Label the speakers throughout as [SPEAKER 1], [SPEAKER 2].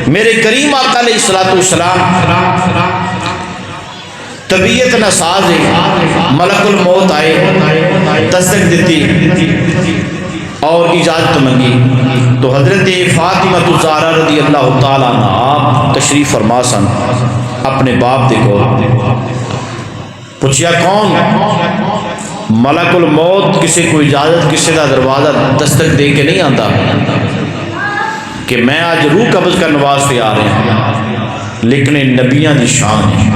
[SPEAKER 1] میرے کریم آقا علیہ الصلوۃ والسلام طبیعت ناساز ہے، ملک الموت آئے، دستک دیتی اور اجازت منگی تو حضرت فاطمہ الزہرا رضی اللہ تعالیٰ عنہ تشریف فرما سن اپنے باپ دے کو پوچھیا کون؟ ملک الموت کسی کو اجازت کسی کا دروازہ دستک دے کے نہیں آتا کہ میں آج روح قبض کرنے واسطے آ رہے ہیں، لیکن نبیاں دی شان ہے،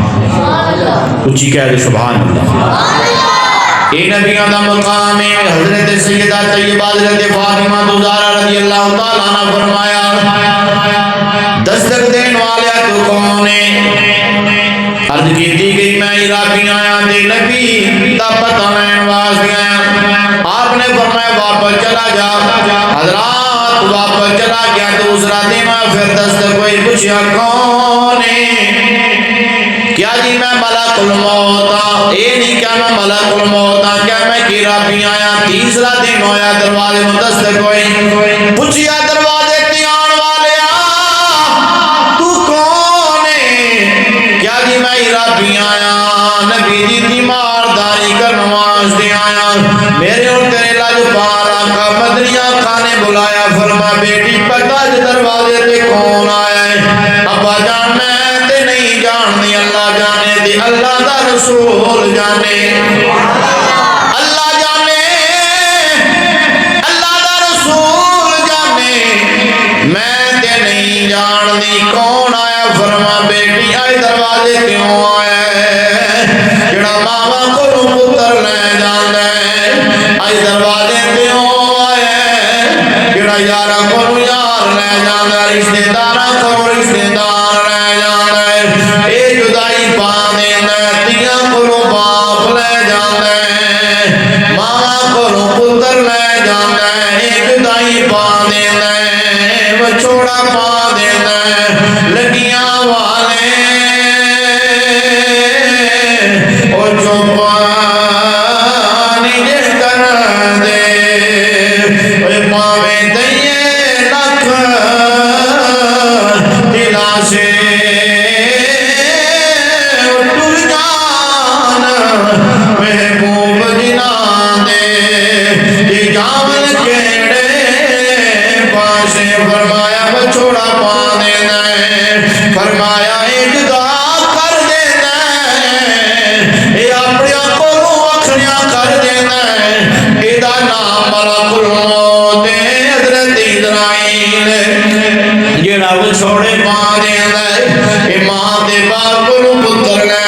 [SPEAKER 1] اچھی کہہ دے سبحان اللہ، یہ نبیوں دا مقام ہے۔ حضرت سیدہ طیبہ حضرت فاطمہ الزہرا رضی اللہ تعالیٰ عنہ فرمایا دستک دین والا تو کون ہے؟ عرض کی دی گئی میں عراقی آیا دے نبی دا پتہ میں واسطے آیا۔ آپ نے فرمایا واپس چلا جا، حضرات واپس چلا گیا، دوسرا دن پھر دستک کوئی پوچھا کون ہے؟ کیا جی میں ملک الموت ہاں، اے نہیں کیا میں ملک الموت ہاں، کیا میں عراقی آیا؟ تیسرا دن ہویا دروازے میں دستک کوئی پوچھیا دروازے تے آن والے تو کون ہے؟ کیا جی میں عراقی آیا، نبی دی تیمارداری کرنے واسطے آیا، میرے اور تیرے لاجواب آقا مدنیہ کھانے بلایا، فرما بیٹی پتہ دروازے تے کون آیا ہے؟ ابا جان میں تے نہیں جاننی، اللہ جانے دی، اللہ دا رسول جانے، اللہ جانے، اللہ دا رسول جانے، میں تے نہیں جاننی کون آیا؟ فرما بیٹی آئے دروازے کیوں آیا ہے؟ جڑا ماما کو پتر لے جانا ہے، آئے دروازے کیوں آیا ہے؟ جڑا یارہ کو یار لے جانا ہے، رشتہ دارہ کو رشتہ دار لے جانا ہے، اے جدائی پا دینا ہے، تیاں کو باپ لے جانا ہے، ماما کو پتر لے جانا ہے، اے جدائی پا دینا ہے، بچوڑا پا دینا ہے، لگیاں والے اور چوپا نیجے کر دے، اے پاوے دئیے لکھ دلا سے ٹر جان محبوب جنا دے، یہ جامن کیڑے پاسے فرمایا بچوڑا پا دینا ہے، فرمایا جدا کر دینا ہے، یہ اپنے کو اکھڑیاں کر دینا ہے، ایدہ نام ملک الموت حضرت اسرائیل جڑا بچوڑے پا دینا ہے، یہ ماں دے باپ کو پتر لے